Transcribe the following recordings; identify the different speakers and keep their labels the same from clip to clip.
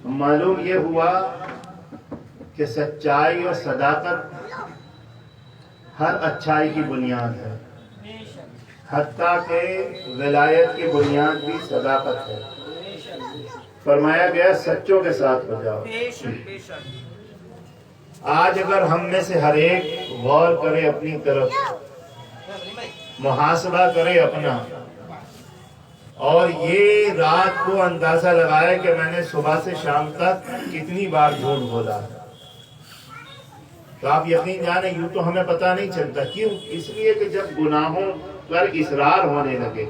Speaker 1: मालूम ये हुआ कि सच्चाई और सदाकत हर अच्छाई की बुनियाद है, हत्ता के विलायत की बुनियाद भी सदाकत है। फरमाया गया सच्चों के साथ हो जाओ। आज अगर हम में से हर एक गौर करे, अपनी तरफ मुहासबा करे अपना, और ये रात को अंदाजा लगाए कि मैंने सुबह से शाम तक कितनी बार झूठ बोला, तो आप यकीन जाने यूं तो हमें पता नहीं चलता। क्यों? इसलिए कि जब गुनाहों पर इसरार होने लगे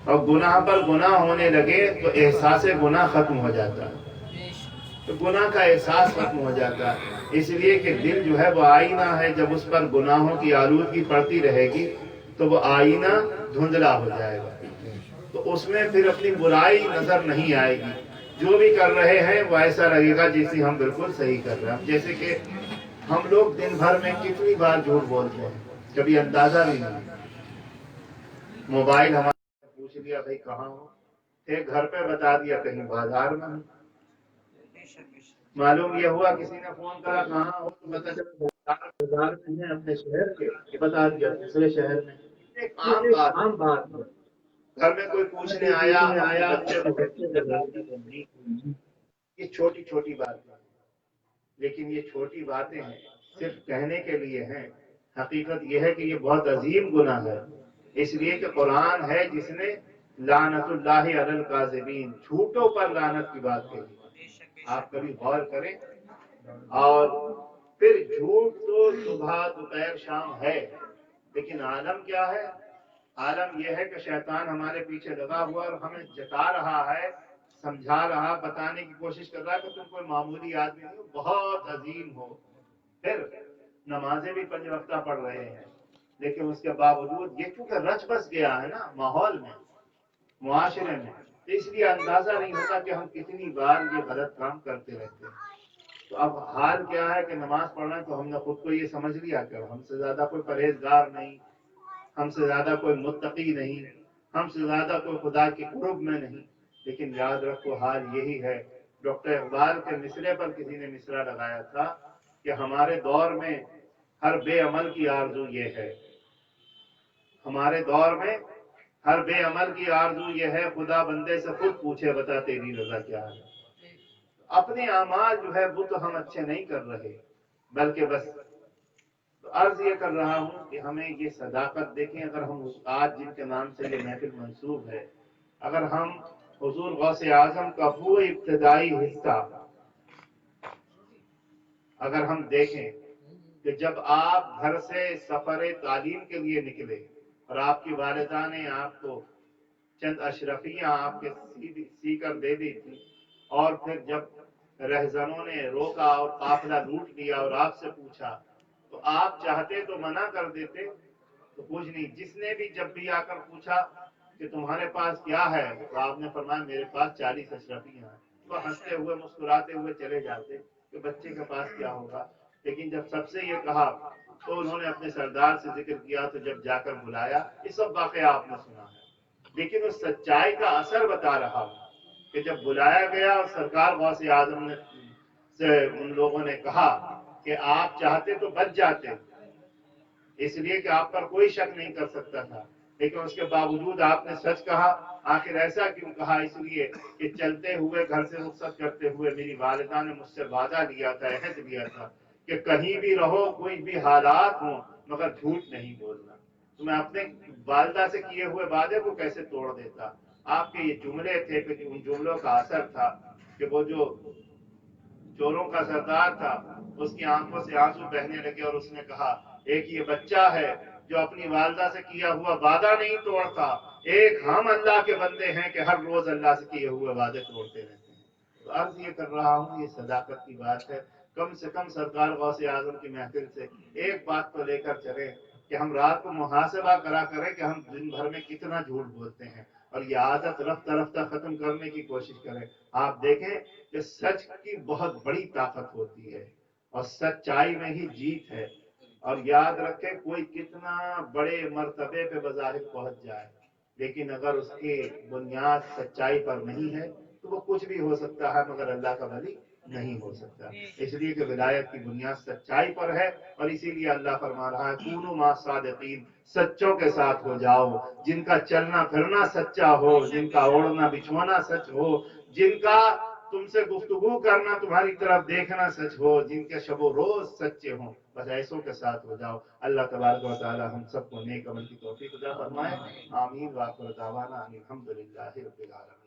Speaker 1: और गुनाह पर गुनाह होने लगे तो एहसास गुनाह खत्म हो जाता है, तो गुनाह का एहसास खत्म हो जाता है। इसलिए कि दिल जो है वो आईना है, जब उस पर गुनाहों की आलूदगी पड़ती रहेगी तो वो आईना धुंधला हो जाएगा, तो उसमें फिर अपनी बुराई नजर नहीं आएगी। जो भी कर रहे हैं वो ऐसा लगेगा जैसे हम बिल्कुल सही कर रहे हैं। जैसे कि हम लोग दिन भर में कितनी बार झूठ बोलते हैं, कभी अंदाजा भी नहीं। मोबाइल हमारे पूछ लिया भाई कहाँ हो, एक घर पे बता दिया कहीं बाजार में। मालूम ये हुआ किसी ने फोन करा कहाँ हो, तो पता चला बाजार में है अपने शहर के, बता दिया दूसरे शहर में। एक आम बात है। घर में कोई पूछने आया ये छोटी छोटी बात है, लेकिन ये छोटी बातें हैं सिर्फ कहने के लिए हैं। हकीकत यह है कि ये बहुत अजीम गुनाह है, इसलिए कि कुरान है जिसने लानतुल्लाहि अलल काज़िबीन, झूठों पर लानत की बात कही। आप कभी गौर करें। और फिर झूठ तो सुबह दोपहर शाम है, लेकिन आलम क्या है? आलम यह है कि शैतान हमारे पीछे लगा हुआ और हमें जता रहा है, समझा रहा, बताने की कोशिश कर रहा है कि तुम कोई मामूली आदमी नहीं हो, बहुत अजीम हो। फिर नमाजें भी 5 वक्ता पढ़ रहे हैं, लेकिन उसके बावजूद ये चूंकि रच बस गया है ना माहौल में, मुआशरे में, तो इसलिए अंदाजा नहीं होता कि हम कितनी बार ये गलत काम करते रहते हैं। तो अब हाल क्या है कि नमाज पढ़ना तो हमने खुद को ये समझ लिया कि हमसे ज्यादा कोई परहेजगार नहीं, हमसे ज्यादा कोई मुत्तकी नहीं, हमसे ज्यादा कोई खुदा के कुर्ब में नहीं। लेकिन याद रखो हाल यही है। डॉक्टर इकबाल के मिसरे पर किसी ने मिसरा लगाया था कि हमारे दौर में हर बेअमल की आरजू ये है, हमारे दौर में हर बेअमल की आरजू ये है, खुदा बंदे से खुद पूछे बता तेरी रजा क्या है। अपने अमाल जो है वो तो हम अच्छे नहीं कर रहे, बल्कि बस तो अर्ज ये कर रहा हूं कि हमें ये सदाकत देखें। अगर हम आज जिनके नाम से ये महफिल मंसूब है, अगर हम हुजूर गौसे आजम का वो इब्तदाई हिस्सा अगर हम देखें कि जब आप घर से सफर तालीम के लिए निकले और आपकी वालिदा ने आपको चंद अशरफियां आपके सी कर दे दी थी, और फिर जब रहजनों ने रोका और काफिला लूट लिया और आपसे पूछा, तो आप चाहते तो मना कर देते, तो कुछ नहीं। जिसने भी जब भी आकर पूछा कि तुम्हारे पास क्या है, तो आपने फरमाया मेरे पास 40 अशरफियां हैं, तो हंसते हुए मुस्कुराते हुए चले जाते कि बच्चे के पास क्या होगा। लेकिन जब सबसे ये कहा तो उन्होंने अपने सरदार से जिक्र किया, तो जब जाकर बुलाया, ये सब वाकया आपने सुना है। लेकिन उस सच्चाई का असर बता रहा हूं कि जब बुलाया गया और सरकार गौसे आजम ने से उन लोगों ने कहा कि आप चाहते तो बच जाते, इसलिए कि आप पर कोई शक नहीं कर सकता था, लेकिन उसके बावजूद आपने सच कहा। आखिर ऐसा क्यों कहा? इसलिए कि चलते हुए घर से रुखसत करते हुए मेरी वालिदा ने मुझसे वादा लिया था, अहद लिया था कि कहीं भी रहो, कोई भी हालात हो, मगर झूठ नहीं बोलना। तो मैं अपने वालिदा से किए हुए वादे को कैसे तोड़ देता? आपके ये जुमले थे कि उन जुमलों का असर था कि वो जो चोरों का सरदार था उसकी आंखों से आंसू बहने लगे और उसने कहा एक ये बच्चा है जो अपनी वालदा से किया हुआ वादा नहीं तोड़ता, एक हम अल्लाह के बंदे हैं कि हर रोज अल्लाह से किए हुए वादे तोड़ते रहते हैं। तो अर्ज ये कर रहा हूँ, ये सदाकत की बात है। कम से कम सरकार गौसे आजम की महफिल से एक बात तो लेकर चले कि हम रात को मुहासबा करा करें कि हम दिन भर में कितना झूठ बोलते हैं, और ये आदत रफ्ता रफ्ता खत्म करने की कोशिश करें। आप देखें कि सच की बहुत बड़ी ताकत होती है और सच्चाई में ही जीत है। और याद रखें, कोई कितना बड़े मर्तबे पे बज़ाहिर पहुंच जाए, लेकिन अगर उसकी बुनियाद सच्चाई पर नहीं है تو وہ کچھ بھی ہو سکتا ہے مگر اللہ کا ولی نہیں ہو سکتا. اس لیے کہ ولایت کی بنیاد سچائی پر ہے، اور اسی لیے اللہ فرما رہا ہے کونوا مع الصادقین، سچوں کے ساتھ ہو جاؤ، جن کا چلنا پھرنا سچا ہو، جن کا اوڑھنا بچھونا سچ ہو، جن کا تم سے گفتگو کرنا، تمہاری طرف دیکھنا سچ ہو، جن کے شب و روز سچے ہوں، بس ایسوں کے ساتھ ہو جاؤ. اللہ تبارک و تعالی ہم سب کو نیک عمل کی توفیق عطا فرمائے. آمین. وآخر دعوانا ان الحمد للہ رب العالمین.